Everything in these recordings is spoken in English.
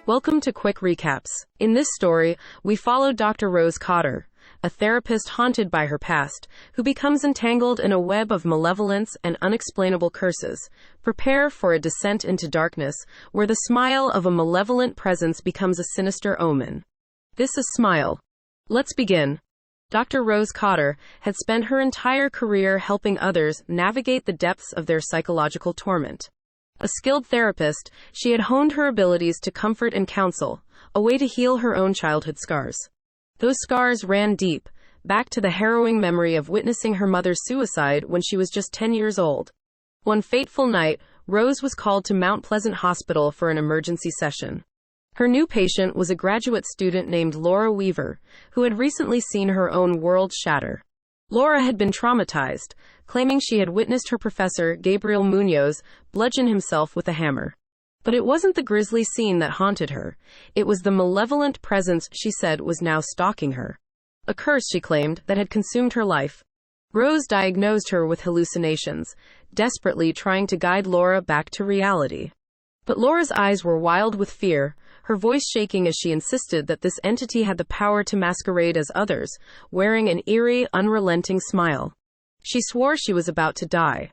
Welcome to Quick Recaps. In this story, we follow Dr. Rose Cotter, a therapist haunted by her past, who becomes entangled in a web of malevolence and unexplainable curses. Prepare for a descent into darkness, where the smile of a malevolent presence becomes a sinister omen. This is Smile. Let's begin. Dr. Rose Cotter had spent her entire career helping others navigate the depths of their psychological torment. A skilled therapist, she had honed her abilities to comfort and counsel, a way to heal her own childhood scars. Those scars ran deep, back to the harrowing memory of witnessing her mother's suicide when she was just 10 years old. One fateful night, Rose was called to Mount Pleasant Hospital for an emergency session. Her new patient was a graduate student named Laura Weaver, who had recently seen her own world shatter. Laura had been traumatized, claiming she had witnessed her professor, Gabriel Munoz, bludgeon himself with a hammer. But it wasn't the grisly scene that haunted her. It was the malevolent presence she said was now stalking her. A curse, she claimed, that had consumed her life. Rose diagnosed her with hallucinations, desperately trying to guide Laura back to reality. But Laura's eyes were wild with fear, her voice shaking as she insisted that this entity had the power to masquerade as others, wearing an eerie, unrelenting smile. She swore she was about to die.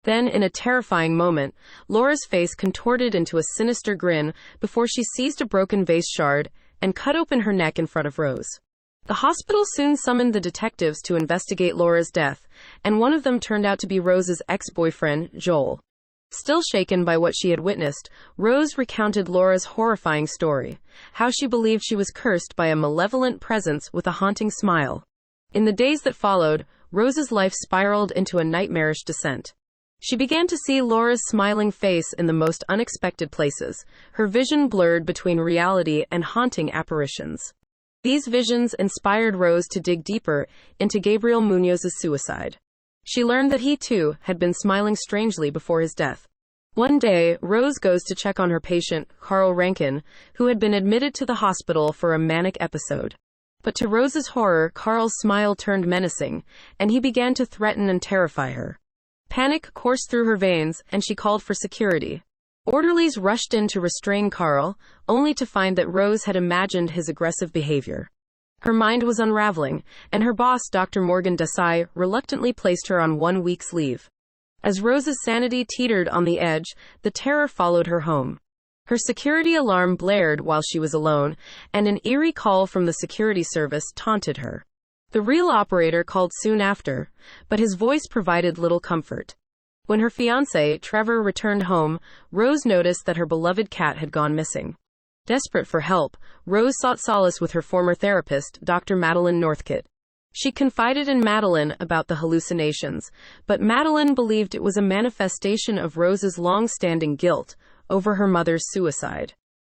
Then, in a terrifying moment, Laura's face contorted into a sinister grin before she seized a broken vase shard and cut open her neck in front of Rose. The hospital soon summoned the detectives to investigate Laura's death, and one of them turned out to be Rose's ex-boyfriend, Joel. Still shaken by what she had witnessed, Rose recounted Laura's horrifying story, how she believed she was cursed by a malevolent presence with a haunting smile. In the days that followed, Rose's life spiraled into a nightmarish descent. She began to see Laura's smiling face in the most unexpected places, her vision blurred between reality and haunting apparitions. These visions inspired Rose to dig deeper into Gabriel Munoz's suicide. She learned that he, too, had been smiling strangely before his death. One day, Rose goes to check on her patient, Carl Rankin, who had been admitted to the hospital for a manic episode. But to Rose's horror, Carl's smile turned menacing, and he began to threaten and terrify her. Panic coursed through her veins, and she called for security. Orderlies rushed in to restrain Carl, only to find that Rose had imagined his aggressive behavior. Her mind was unraveling, and her boss, Dr. Morgan Desai, reluctantly placed her on 1 week's leave. As Rose's sanity teetered on the edge, the terror followed her home. Her security alarm blared while she was alone, and an eerie call from the security service taunted her. The real operator called soon after, but his voice provided little comfort. When her fiancé, Trevor, returned home, Rose noticed that her beloved cat had gone missing. Desperate for help, Rose sought solace with her former therapist, Dr. Madeline Northcott. She confided in Madeline about the hallucinations, but Madeline believed it was a manifestation of Rose's long-standing guilt over her mother's suicide.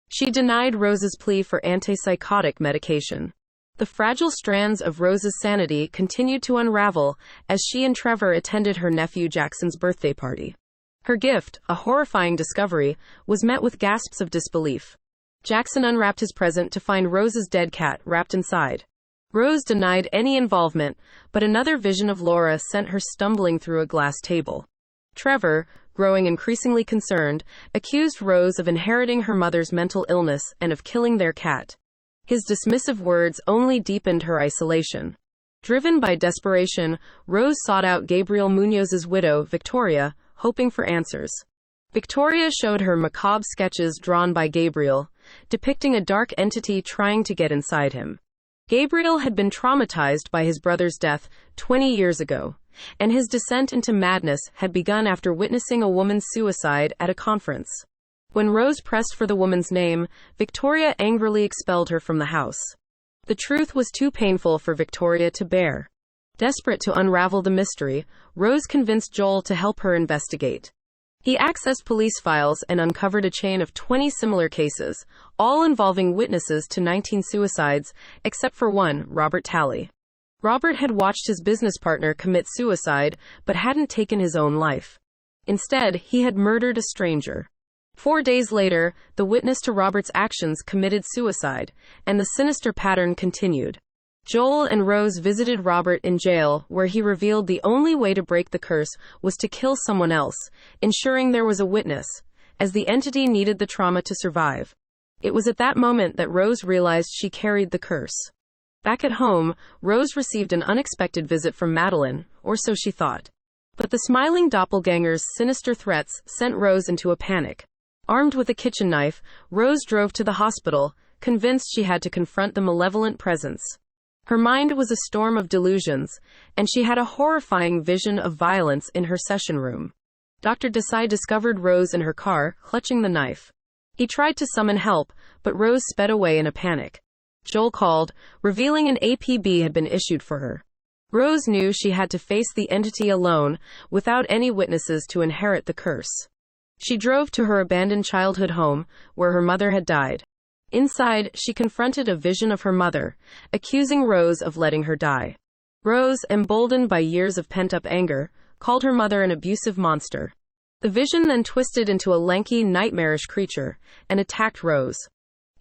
She denied Rose's plea for antipsychotic medication. The fragile strands of Rose's sanity continued to unravel as she and Trevor attended her nephew Jackson's birthday party. Her gift, a horrifying discovery, was met with gasps of disbelief. Jackson unwrapped his present to find Rose's dead cat wrapped inside. Rose denied any involvement, but another vision of Laura sent her stumbling through a glass table. Trevor, growing increasingly concerned, accused Rose of inheriting her mother's mental illness and of killing their cat. His dismissive words only deepened her isolation. Driven by desperation, Rose sought out Gabriel Munoz's widow, Victoria, hoping for answers. Victoria showed her macabre sketches drawn by Gabriel, depicting a dark entity trying to get inside him. Gabriel had been traumatized by his brother's death 20 years ago, and his descent into madness had begun after witnessing a woman's suicide at a conference. When Rose pressed for the woman's name, Victoria angrily expelled her from the house. The truth was too painful for Victoria to bear. Desperate to unravel the mystery, Rose convinced Joel to help her investigate. He accessed police files and uncovered a chain of 20 similar cases, all involving witnesses to 19 suicides, except for one, Robert Talley. Robert had watched his business partner commit suicide, but hadn't taken his own life. Instead, he had murdered a stranger. 4 days later, the witness to Robert's actions committed suicide, and the sinister pattern continued. Joel and Rose visited Robert in jail, where he revealed the only way to break the curse was to kill someone else, ensuring there was a witness, as the entity needed the trauma to survive. It was at that moment that Rose realized she carried the curse. Back at home, Rose received an unexpected visit from Madeline, or so she thought. But the smiling doppelganger's sinister threats sent Rose into a panic. Armed with a kitchen knife, Rose drove to the hospital, convinced she had to confront the malevolent presence. Her mind was a storm of delusions, and she had a horrifying vision of violence in her session room. Dr. Desai discovered Rose in her car, clutching the knife. He tried to summon help, but Rose sped away in a panic. Joel called, revealing an APB had been issued for her. Rose knew she had to face the entity alone, without any witnesses to inherit the curse. She drove to her abandoned childhood home, where her mother had died. Inside, she confronted a vision of her mother, accusing Rose of letting her die. Rose, emboldened by years of pent-up anger, called her mother an abusive monster. The vision then twisted into a lanky, nightmarish creature, and attacked Rose.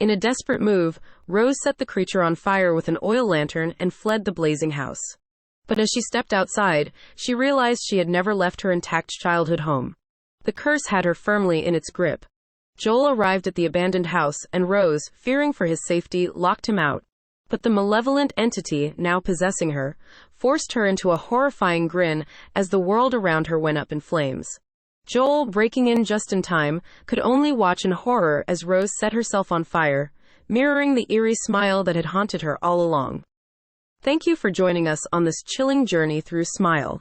In a desperate move, Rose set the creature on fire with an oil lantern and fled the blazing house. But as she stepped outside, she realized she had never left her intact childhood home. The curse had her firmly in its grip. Joel arrived at the abandoned house, and Rose, fearing for his safety, locked him out. But the malevolent entity, now possessing her, forced her into a horrifying grin as the world around her went up in flames. Joel, breaking in just in time, could only watch in horror as Rose set herself on fire, mirroring the eerie smile that had haunted her all along. Thank you for joining us on this chilling journey through Smile.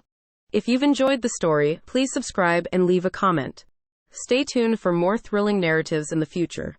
If you've enjoyed the story, please subscribe and leave a comment. Stay tuned for more thrilling narratives in the future.